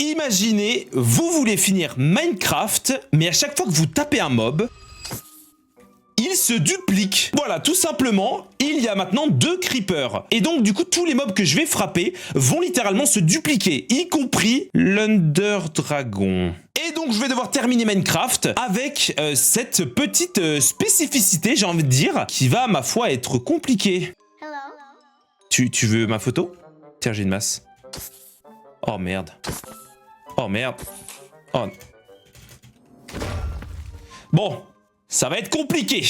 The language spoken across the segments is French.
Imaginez, vous voulez finir Minecraft, mais à chaque fois que vous tapez un mob, il se duplique. Voilà, tout simplement, il y a maintenant 2 creepers. Et donc, du coup, tous les mobs que je vais frapper vont littéralement se dupliquer, y compris l'Under Dragon. Et donc, je vais devoir terminer Minecraft avec cette petite spécificité, j'ai envie de dire, qui va, ma foi, être compliquée. Tu veux ma photo? Tiens, j'ai une masse. Oh merde. Oh merde. Oh. Bon, ça va être compliqué.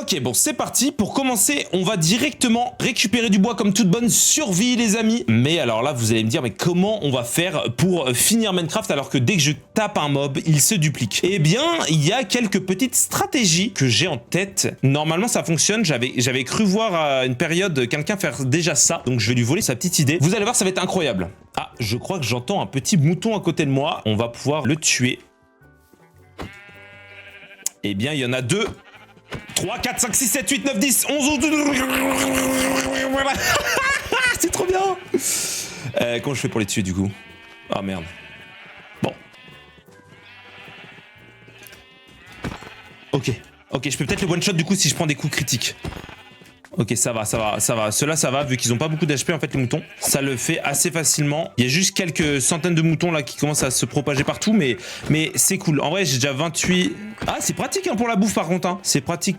Ok, bon, c'est parti. Pour commencer, on va directement récupérer du bois comme toute bonne survie, les amis. Mais alors là, vous allez me dire, mais comment on va faire pour finir Minecraft alors que dès que je tape un mob, il se duplique? Eh bien, il y a quelques petites stratégies que j'ai en tête. Normalement, ça fonctionne. J'avais cru voir à une période quelqu'un faire déjà ça. Donc, je vais lui voler sa petite idée. Vous allez voir, ça va être incroyable. Ah, je crois que j'entends un petit mouton à côté de moi. On va pouvoir le tuer. Eh bien, il y en a 2. 3, 4, 5, 6, 7, 8, 9, 10, 11, 12... Voilà. C'est trop bien. Comment je fais pour les tuer du coup? Ah merde. Bon. Ok, je peux peut-être le one shot du coup si je prends des coups critiques. Ok, ça va. Ceux-là, ça va, vu qu'ils ont pas beaucoup d'HP en fait, les moutons. Ça le fait assez facilement. Il y a juste quelques centaines de moutons là qui commencent à se propager partout, mais c'est cool. En vrai, j'ai déjà 28... Ah, c'est pratique hein, pour la bouffe par contre. Hein. C'est pratique.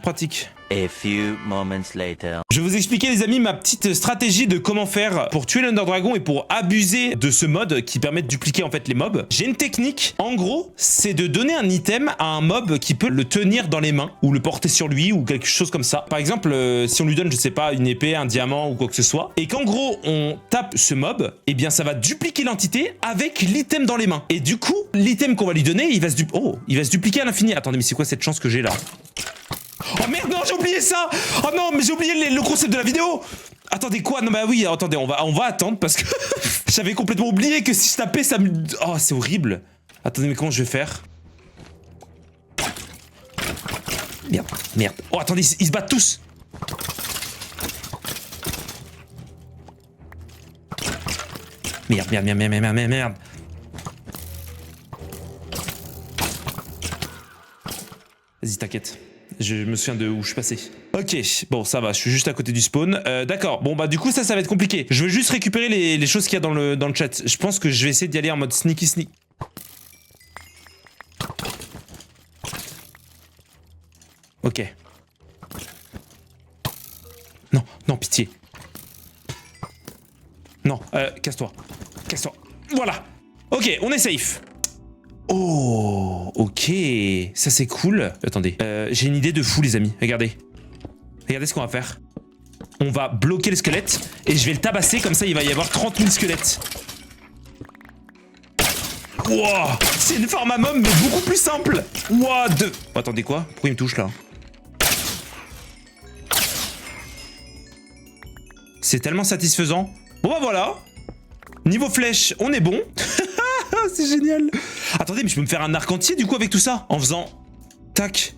A few moments later. Je vais vous expliquer les amis ma petite stratégie de comment faire pour tuer l'Under Dragon et pour abuser de ce mode qui permet de dupliquer en fait les mobs. J'ai une technique, en gros, c'est de donner un item à un mob qui peut le tenir dans les mains ou le porter sur lui ou quelque chose comme ça. Par exemple, si on lui donne, je sais pas, une épée, un diamant ou quoi que ce soit, et qu'en gros on tape ce mob, eh bien ça va dupliquer l'entité avec l'item dans les mains. Et du coup, l'item qu'on va lui donner, il va se dupliquer à l'infini. Attendez, mais c'est quoi cette chance que j'ai là? Oh merde, non, j'ai oublié ça! Oh non, mais j'ai oublié le concept de la vidéo! Attendez, quoi? Non, bah oui, attendez, on va attendre parce que j'avais complètement oublié que si je tapais, ça me... Oh, c'est horrible. Attendez, mais comment je vais faire? Merde. Oh, attendez, ils se battent tous! Merde. Vas-y, t'inquiète. Je me souviens de où je suis passé. Ok, bon, ça va, je suis juste à côté du spawn. D'accord, bon, bah du coup, ça va être compliqué. Je veux juste récupérer les choses qu'il y a dans le chat. Je pense que je vais essayer d'y aller en mode sneaky. Ok. Non, pitié. Non, casse-toi. Voilà. Ok, on est safe. Oh, ok, ça c'est cool. Attendez, j'ai une idée de fou les amis, regardez ce qu'on va faire. On va bloquer le squelette et je vais le tabasser, comme ça il va y avoir 30 000 squelettes. Wow, c'est une farm à mob mais beaucoup plus simple. Wow, oh, attendez quoi? Pourquoi il me touche là? C'est tellement satisfaisant. Bon bah voilà, niveau flèche on est bon. C'est génial. Attendez, mais je peux me faire un arc entier du coup avec tout ça? En faisant... Tac.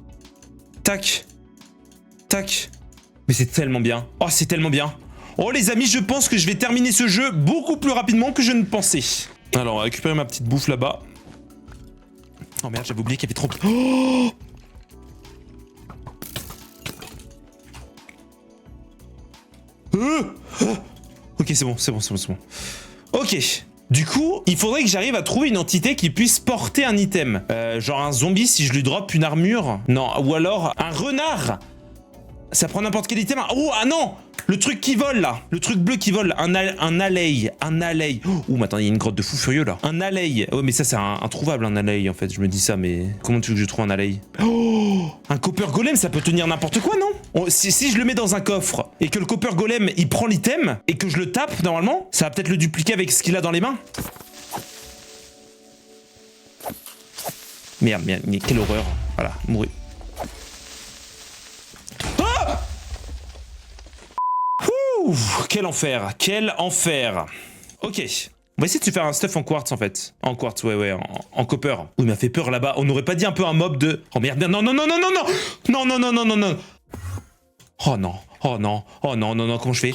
Mais c'est tellement bien. Oh, c'est tellement bien. Oh les amis, je pense que je vais terminer ce jeu beaucoup plus rapidement que je ne pensais. Alors, on va récupérer ma petite bouffe là-bas. Oh merde, j'avais oublié qu'il y avait trop... Oh ok, c'est bon. Ok. Du coup, il faudrait que j'arrive à trouver une entité qui puisse porter un item. Genre un zombie si je lui drop une armure. Non, ou alors un renard. Ça prend n'importe quel item. Oh, ah non! Le truc qui vole là. Le truc bleu qui vole. Un alley. Oh, mais attends, il y a une grotte de fou furieux là. Un alley. Oh, mais ça c'est introuvable un alley en fait. Je me dis ça, mais comment tu veux que je trouve un alley? Oh! Un copper golem, ça peut tenir n'importe quoi, non? Si je le mets dans un coffre et que le copper golem il prend l'item et que je le tape normalement, ça va peut-être le dupliquer avec ce qu'il a dans les mains. Merde, mais quelle horreur. Voilà, mouru. Quel enfer. Ok. On va essayer de se faire un stuff en quartz en fait. En quartz, ouais, en copper. Oh, il m'a fait peur là-bas. On n'aurait pas dit un peu un mob de... Oh merde, non. Non. Oh non, comment je fais?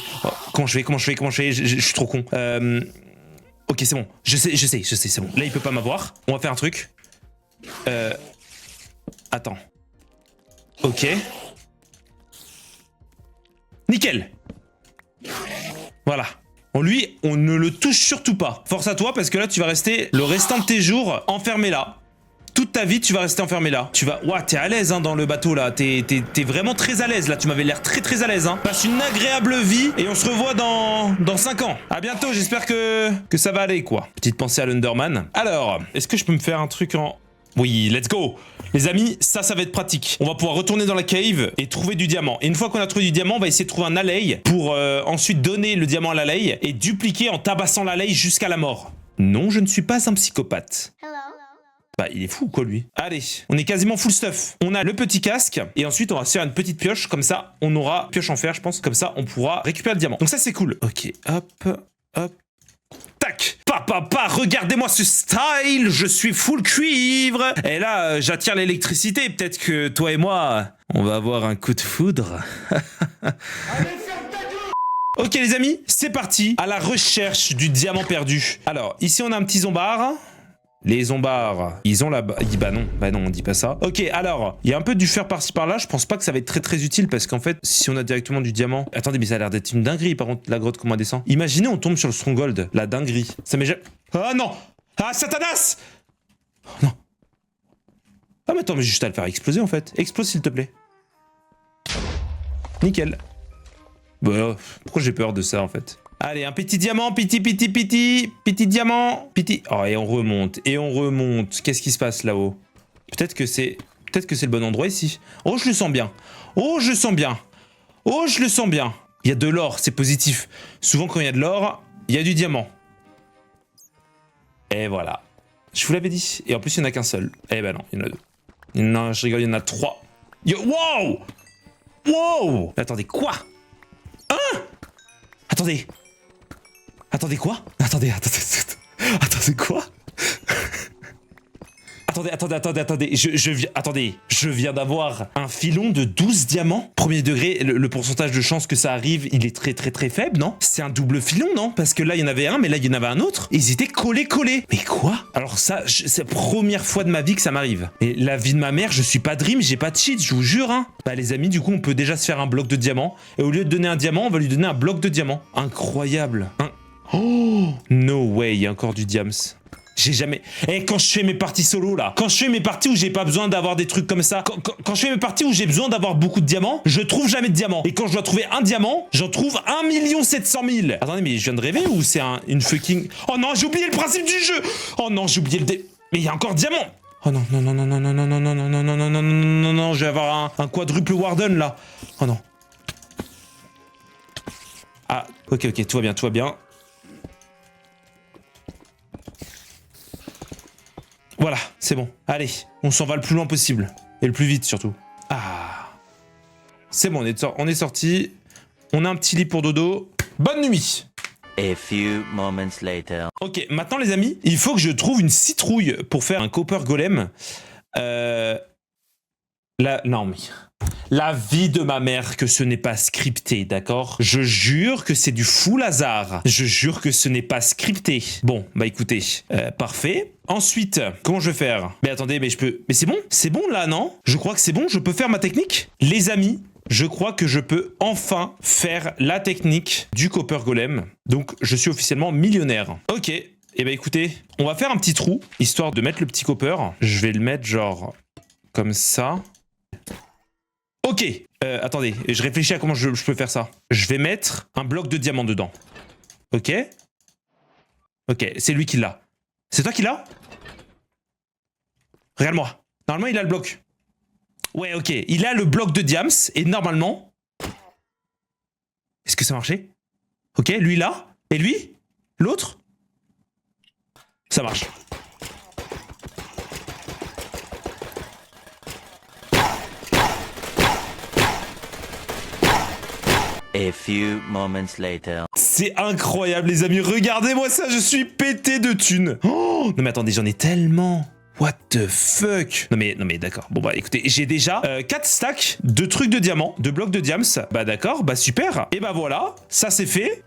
Je suis trop con. Ok, c'est bon. Je sais, c'est bon. Là, il peut pas m'avoir. On va faire un truc. Attends. Ok. Nickel. Voilà. Lui, on ne le touche surtout pas. Force à toi, parce que là, tu vas rester le restant de tes jours enfermé là. Toute ta vie, tu vas rester enfermé là. Tu vas... Ouah, t'es à l'aise hein, dans le bateau là. T'es vraiment très à l'aise là. Tu m'avais l'air très à l'aise. Hein. Passe une agréable vie et on se revoit dans 5 ans. À bientôt, j'espère que ça va aller quoi. Petite pensée à l'Underman. Alors, est-ce que je peux me faire un truc en... Oui, let's go. Les amis, ça va être pratique. On va pouvoir retourner dans la cave et trouver du diamant. Et une fois qu'on a trouvé du diamant, on va essayer de trouver un alley pour ensuite donner le diamant à l'alley et dupliquer en tabassant l'alley jusqu'à la mort. Non, je ne suis pas un psychopathe. Bah, il est fou quoi lui. Allez, on est quasiment full stuff. On a le petit casque et ensuite on va se faire une petite pioche. Comme ça, on aura pioche en fer, je pense. Comme ça, on pourra récupérer le diamant. Donc ça, c'est cool. Ok, hop, hop. Tac. Papa, regardez-moi ce style. Je suis full cuivre. Et là, j'attire l'électricité. Peut-être que toi et moi, on va avoir un coup de foudre. Ok les amis, c'est parti à la recherche du diamant perdu. Alors, ici on a un petit zombard. Les zombards, ils ont la... Bah non, on dit pas ça. Ok, alors, il y a un peu du fer par-ci par-là. Je pense pas que ça va être très utile parce qu'en fait, si on a directement du diamant... Attendez, mais ça a l'air d'être une dinguerie par contre, la grotte qu'on descend. Imaginez, on tombe sur le stronghold. La dinguerie. Ça m'est jamais... Ah non! Ah, Satanas! Oh, non. Ah mais attends, mais juste à le faire exploser en fait. Explose s'il te plaît. Nickel. Bah, pourquoi j'ai peur de ça en fait? Allez, un petit diamant, petit diamant, petit... Oh, et on remonte. Qu'est-ce qui se passe là-haut? Peut-être que c'est le bon endroit ici. Oh, je le sens bien. Je le sens bien. Il y a de l'or, c'est positif. Souvent, quand il y a de l'or, il y a du diamant. Et voilà. Je vous l'avais dit. Et en plus, il n'y en a qu'un seul. Eh ben non, il y en a 2. Non, je rigole, il y en a 3. Wow! Attendez, quoi? Hein? Attendez quoi? Attendez quoi? Attendez, je viens d'avoir un filon de 12 diamants. Premier degré, le pourcentage de chance que ça arrive, il est très faible, non? C'est un double filon, non? Parce que là, il y en avait un, mais là, il y en avait un autre. Et ils étaient collés. Mais quoi? Alors ça, c'est la première fois de ma vie que ça m'arrive. Et la vie de ma mère, je suis pas dream, j'ai pas de cheat, je vous jure, hein. Bah les amis, du coup, on peut déjà se faire un bloc de diamant. Et au lieu de donner un diamant, on va lui donner un bloc de diamant. Incroyable. Oh, no way, il y a encore du diams. J'ai jamais... quand je fais mes parties solo, là, quand je fais mes parties où j'ai pas besoin d'avoir des trucs comme ça, quand je fais mes parties où j'ai besoin d'avoir beaucoup de diamants, je trouve jamais de diamants. Et quand je dois trouver un diamant, j'en trouve 1 700 000. Attendez, mais je viens de rêver ou c'est une fucking... Oh non, j'ai oublié le principe du jeu. Oh non, j'ai oublié le... Mais il y a encore diamant. Oh non, non, je vais avoir un quadruple warden, là. Oh non. Ah, ok, tout va bien. Voilà, c'est bon. Allez, on s'en va le plus loin possible. Et le plus vite, surtout. Ah. C'est bon, on est sorti. On a un petit lit pour dodo. Bonne nuit. A few moments later. Ok, maintenant les amis, il faut que je trouve une citrouille pour faire un copper golem. Non mais... La vie de ma mère que ce n'est pas scripté, d'accord? Je jure que c'est du full hasard. Je jure que ce n'est pas scripté. Bon, bah écoutez, parfait. Ensuite, comment je vais faire? Mais attendez, mais je peux... Mais c'est bon? C'est bon là, non? Je crois que c'est bon, je peux faire ma technique? Les amis, je crois que je peux enfin faire la technique du copper golem. Donc, je suis officiellement millionnaire. Ok, et bah écoutez, on va faire un petit trou, histoire de mettre le petit copper. Je vais le mettre genre comme ça. Ok, attendez, je réfléchis à comment je peux faire ça. Je vais mettre un bloc de diamant dedans. Ok? Ok, c'est lui qui l'a. C'est toi qui l'a? Regarde-moi. Normalement, il a le bloc. Ouais, ok. Il a le bloc de diams et normalement... Est-ce que ça marchait? Ok, lui là. Et lui? L'autre? Ça marche. A few moments later. C'est incroyable les amis, regardez-moi ça, je suis pété de thunes. Oh non mais attendez, j'en ai tellement. What the fuck? Non mais d'accord. Bon bah écoutez, j'ai déjà 4 stacks de trucs de diamants, de blocs de diams. Bah d'accord, bah super. Et bah voilà, ça c'est fait.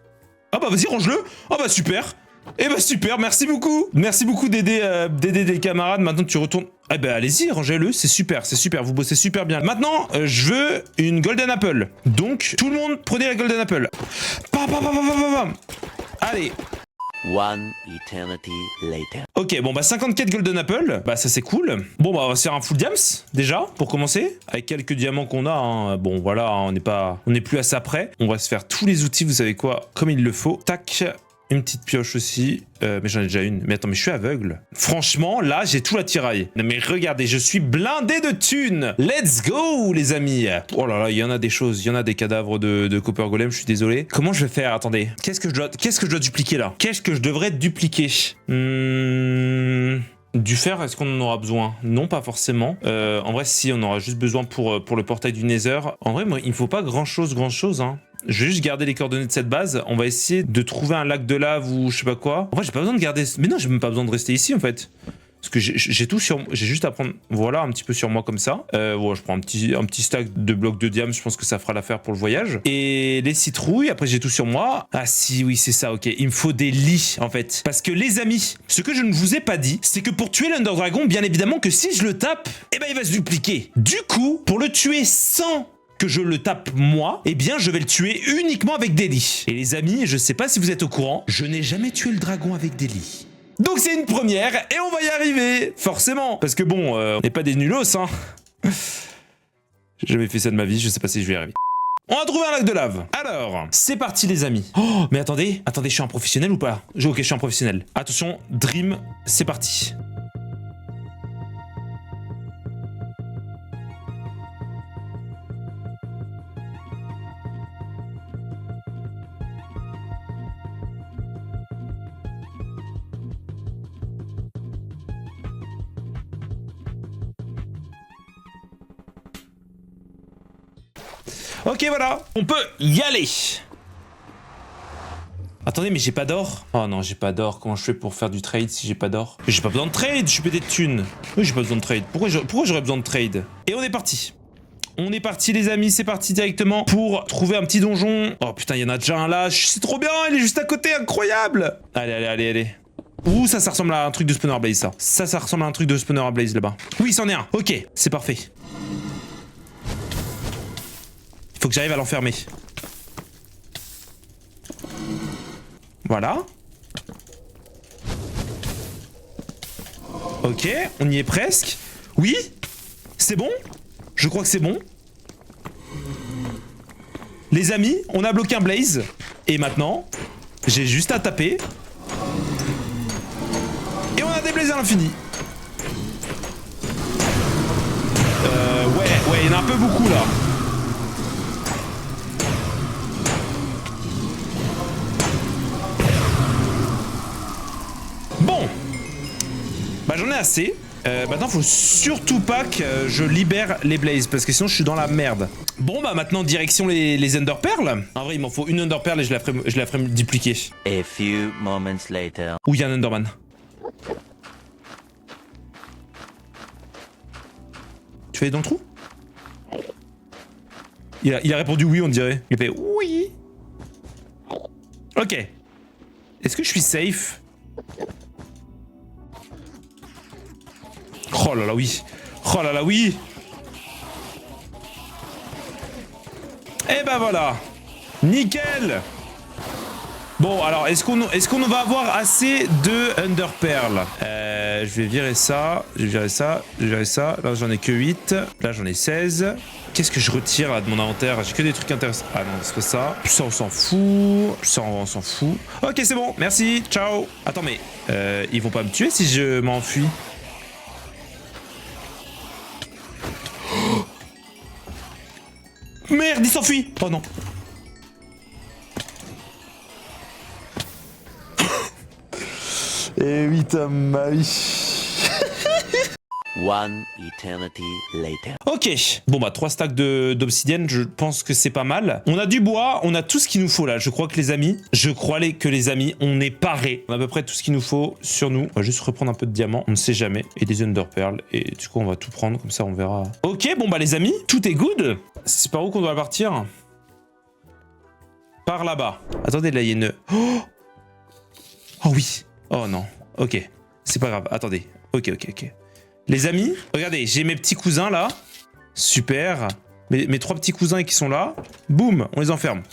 Ah bah vas-y, range-le. Ah bah super. Eh bah super, merci beaucoup. Merci beaucoup d'aider des camarades. Maintenant tu retournes. Eh ben allez-y, rangez-le, c'est super, vous bossez super bien. Maintenant, je veux une Golden Apple. Donc, tout le monde, prenez la Golden Apple. Pam, pam, pam, pam, pam, pam. Allez. One eternity later. Ok, bon bah 54 Golden Apple, bah ça c'est cool. Bon bah on va se faire un full diams, déjà, pour commencer. Avec quelques diamants qu'on a, hein. Bon voilà, hein, on n'est plus à ça près. On va se faire tous les outils, vous savez quoi, comme il le faut. Tac. Une petite pioche aussi, mais j'en ai déjà une. Mais attends, mais je suis aveugle. Franchement, là, j'ai tout l'attirail. Non mais regardez, je suis blindé de thunes. Let's go, les amis. Oh là là, il y en a des choses. Il y en a des cadavres de Copper Golem, je suis désolé. Comment je vais faire? Attendez. Qu'est-ce que je dois dupliquer, là? Qu'est-ce que je devrais dupliquer? Du fer, est-ce qu'on en aura besoin? Non, pas forcément. En vrai, si, on aura juste besoin pour le portail du Nether. En vrai, moi, il me faut pas grand-chose, hein. Je vais juste garder les coordonnées de cette base. On va essayer de trouver un lac de lave ou je sais pas quoi. En vrai, j'ai pas besoin de garder... Mais non, j'ai même pas besoin de rester ici, en fait. Parce que j'ai tout sur... J'ai juste à prendre... Voilà, un petit peu sur moi comme ça. Ouais, je prends un petit stack de blocs de diamant. Je pense que ça fera l'affaire pour le voyage. Et les citrouilles. Après, j'ai tout sur moi. Ah si, oui, c'est ça, ok. Il me faut des lits, en fait. Parce que, les amis, ce que je ne vous ai pas dit, c'est que pour tuer l'Under Dragon, bien évidemment que si je le tape, eh ben, il va se dupliquer. Du coup, pour le tuer sans... que je le tape moi, eh bien je vais le tuer uniquement avec des lits. Et les amis, je sais pas si vous êtes au courant, je n'ai jamais tué le dragon avec des lits. Donc c'est une première et on va y arriver, forcément. Parce que bon, on n'est pas des nulos, hein. J'ai jamais fait ça de ma vie, je sais pas si je vais y arriver. On a trouvé un lac de lave. Alors, c'est parti les amis. Oh, mais attendez, je suis un professionnel ou pas? Ok, je suis un professionnel. Attention, Dream, c'est parti. Ok, voilà, on peut y aller. Attendez, mais j'ai pas d'or. Oh non, j'ai pas d'or. Comment je fais pour faire du trade si j'ai pas d'or? J'ai pas besoin de trade, je suis pété de thunes. Oui, j'ai pas besoin de trade. Pourquoi j'aurais besoin de trade? Et on est parti. On est parti les amis, c'est parti directement pour trouver un petit donjon. Oh putain, il y en a déjà un là, c'est trop bien, il est juste à côté, incroyable. Allez. Ouh, ça ressemble à un truc de spawner blaze, ça. Ça ressemble à un truc de spawner blaze là-bas. Oui, c'en est un. Ok, c'est parfait. Faut que j'arrive à l'enfermer. Voilà. Ok, on y est presque. Oui, c'est bon. Je crois que c'est bon. Les amis, on a bloqué un blaze. Et maintenant, j'ai juste à taper. Et on a des blazes à l'infini. Ouais, il y en a un peu beaucoup là. Bon. Bah j'en ai assez. Maintenant, faut surtout pas que je libère les blazes, parce que sinon je suis dans la merde. Bon, bah maintenant, direction les Ender Pearls. En vrai, il m'en faut une Ender Pearl et je la ferai dupliquer. A few moments later. Où il y a un Enderman. Tu vas aller dans le trou? Il a répondu oui, on dirait. Il a fait oui. Ok. Est-ce que je suis safe? Oh là là, oui. Oh là là, oui. Et ben voilà. Nickel. Bon, alors, est-ce qu'on va avoir assez de Ender Pearl? Je vais virer ça. Je vais virer ça. Là, j'en ai que 8. Là, j'en ai 16. Qu'est-ce que je retire là de mon inventaire? J'ai que des trucs intéressants. Ah non, c'est pas ça. Ça, on s'en fout. Ça, on s'en fout. Ok, c'est bon. Merci. Ciao. Attends, mais ils vont pas me tuer si je m'enfuis? Merde, il s'enfuit. Oh non. Eh oui, ta vie. One eternity later. Ok, bon bah 3 stacks d'obsidienne, je pense que c'est pas mal. On a du bois, on a tout ce qu'il nous faut là. Je crois que les amis, on est parés. On a à peu près tout ce qu'il nous faut sur nous. On va juste reprendre un peu de diamants, on ne sait jamais. Et des Ender Pearl, et du coup on va tout prendre, comme ça on verra. Ok, bon bah les amis, tout est good. C'est par où qu'on doit partir? Par là-bas. Attendez, là il y a une... Oh oui. Oh non. Ok. C'est pas grave. Attendez. Ok. Les amis, regardez, j'ai mes petits cousins là. Super. Mes 3 petits cousins qui sont là. Boum, on les enferme.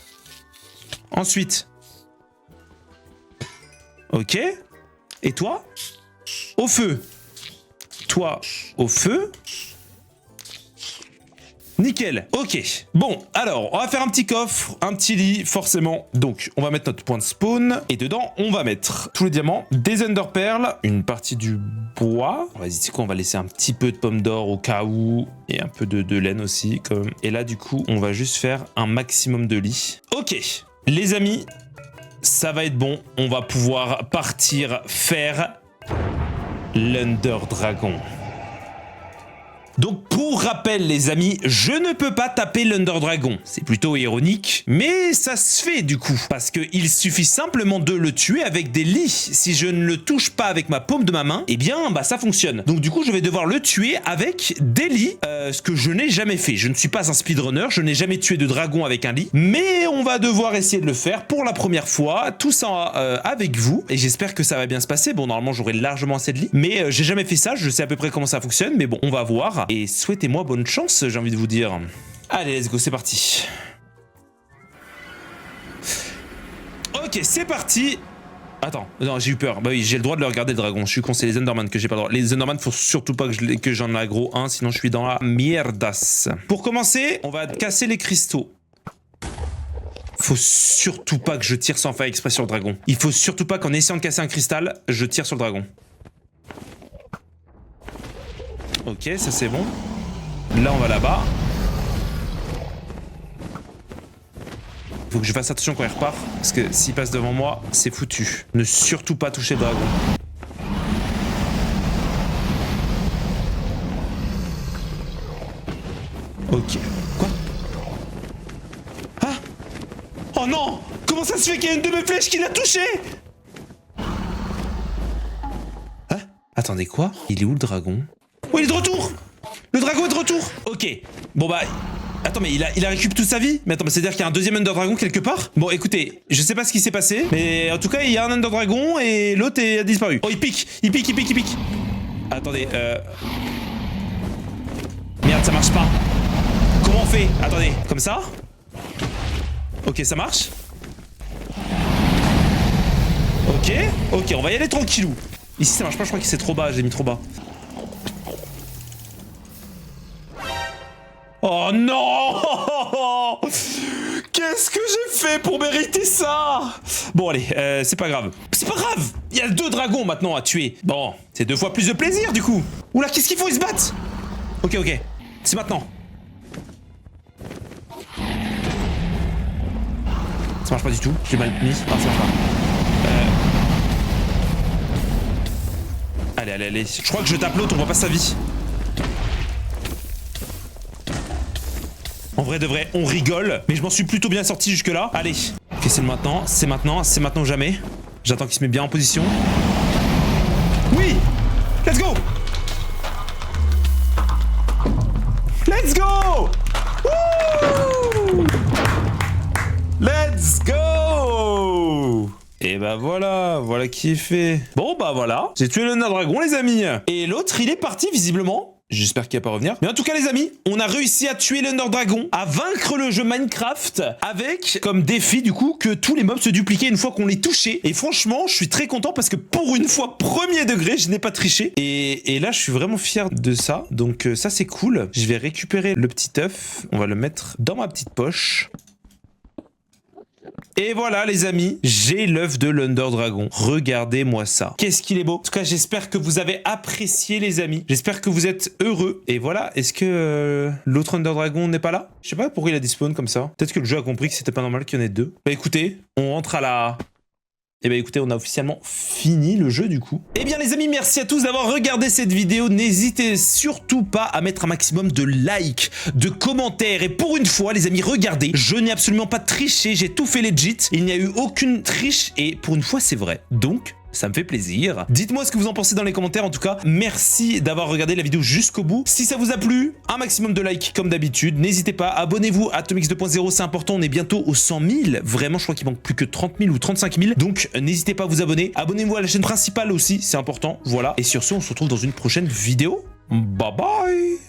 Ensuite. Ok. Et toi? Au feu. Toi, au feu. Nickel, ok. Bon, alors, on va faire un petit coffre, un petit lit, forcément. Donc, on va mettre notre point de spawn. Et dedans, on va mettre tous les diamants, des ender pearls, une partie du bois. Vas-y, c'est quoi, on va laisser un petit peu de pommes d'or au cas où. Et un peu de laine aussi, quand même. Et là, du coup, on va juste faire un maximum de lits. Ok, les amis, ça va être bon. On va pouvoir partir faire l'Under Dragon. Donc pour rappel les amis, je ne peux pas taper l'Under Dragon. C'est plutôt ironique, mais ça se fait du coup. Parce qu'il suffit simplement de le tuer avec des lits. Si je ne le touche pas avec ma paume de ma main, eh bien bah ça fonctionne. Donc du coup je vais devoir le tuer avec des lits, ce que je n'ai jamais fait. Je ne suis pas un speedrunner, je n'ai jamais tué de dragon avec un lit. Mais on va devoir essayer de le faire pour la première fois, tout ça avec vous. Et j'espère que ça va bien se passer. Bon normalement j'aurai largement assez de lits, mais j'ai jamais fait ça, je sais à peu près comment ça fonctionne. Mais bon, on va voir. Et souhaitez-moi bonne chance, j'ai envie de vous dire. Allez, let's go, c'est parti. Ok, c'est parti. Attends, non, j'ai eu peur. Bah oui, j'ai le droit de le regarder, le dragon. Je suis con, c'est les Enderman que j'ai pas le droit. Les Enderman, faut surtout pas que j'en aggro un, sinon je suis dans la mierdasse. Pour commencer, on va casser les cristaux. Faut surtout pas que je tire sans faire exprès sur le dragon. Il faut surtout pas qu'en essayant de casser un cristal, je tire sur le dragon. Ok, ça c'est bon. Là, on va là-bas. Faut que je fasse attention quand il repart, parce que s'il passe devant moi, c'est foutu. Ne surtout pas toucher le dragon. Ok. Quoi? Ah! Oh non! Comment ça se fait qu'il y a une de mes flèches qui l'a touché? Hein? Attendez, quoi? Il est où le dragon? Oh, il est de retour! Le dragon est de retour! Ok. Bon bah... Attends, mais il a récupéré toute sa vie? Mais attends, mais c'est-à-dire qu'il y a un deuxième Ender Dragon quelque part? Bon, écoutez, je sais pas ce qui s'est passé, mais en tout cas, il y a un Ender Dragon et l'autre a disparu. Oh, il pique! Attendez, Merde, ça marche pas. Comment on fait? Attendez, comme ça? Ok, ça marche. Ok, on va y aller tranquillou. Ici, ça marche pas, je crois que c'est trop bas, j'ai mis trop bas. Oh non! Qu'est-ce que j'ai fait pour mériter ça? Bon allez, c'est pas grave. C'est pas grave! Il y a 2 dragons maintenant à tuer. Bon, c'est 2 fois plus de plaisir du coup. Oula, qu'est-ce qu'il faut? Ils se battent! Ok, c'est maintenant. Ça marche pas du tout, j'ai mal mis. Ah, ça marche pas. Allez. Je crois que je tape l'autre, on voit pas sa vie. En vrai de vrai, on rigole, mais je m'en suis plutôt bien sorti jusque là. Allez, ok, c'est maintenant ou jamais. J'attends qu'il se mette bien en position. Oui! Let's go! Wouh! Let's go! Et bah voilà qui est fait. Bon bah voilà, j'ai tué le Ender Dragon les amis. Et l'autre il est parti visiblement. J'espère qu'il va pas revenir. Mais en tout cas les amis, on a réussi à tuer l'Under Dragon, à vaincre le jeu Minecraft avec comme défi du coup que tous les mobs se dupliquaient une fois qu'on les touchait. Et franchement, je suis très content parce que pour une fois, premier degré, je n'ai pas triché. Et là, je suis vraiment fier de ça. Donc ça c'est cool. Je vais récupérer le petit œuf. On va le mettre dans ma petite poche. Et voilà les amis, j'ai l'œuf de l'Under Dragon. Regardez-moi ça. Qu'est-ce qu'il est beau. En tout cas, j'espère que vous avez apprécié les amis. J'espère que vous êtes heureux. Et voilà, est-ce que l'autre Under Dragon n'est pas là? Je sais pas pourquoi il a despawn comme ça. Peut-être que le jeu a compris que c'était pas normal qu'il y en ait 2. Bah écoutez, on rentre à la... Et bah écoutez, on a officiellement fini le jeu du coup. Eh bien les amis, merci à tous d'avoir regardé cette vidéo. N'hésitez surtout pas à mettre un maximum de likes, de commentaires. Et pour une fois les amis, regardez, je n'ai absolument pas triché, j'ai tout fait legit. Il n'y a eu aucune triche et pour une fois c'est vrai. Donc, ça me fait plaisir. Dites-moi ce que vous en pensez dans les commentaires. En tout cas, merci d'avoir regardé la vidéo jusqu'au bout. Si ça vous a plu, un maximum de likes comme d'habitude. N'hésitez pas, abonnez-vous à Atomix 2.0, c'est important. On est bientôt aux 100 000. Vraiment, je crois qu'il manque plus que 30 000 ou 35 000. Donc, n'hésitez pas à vous abonner. Abonnez-vous à la chaîne principale aussi, c'est important. Voilà. Et sur ce, on se retrouve dans une prochaine vidéo. Bye bye.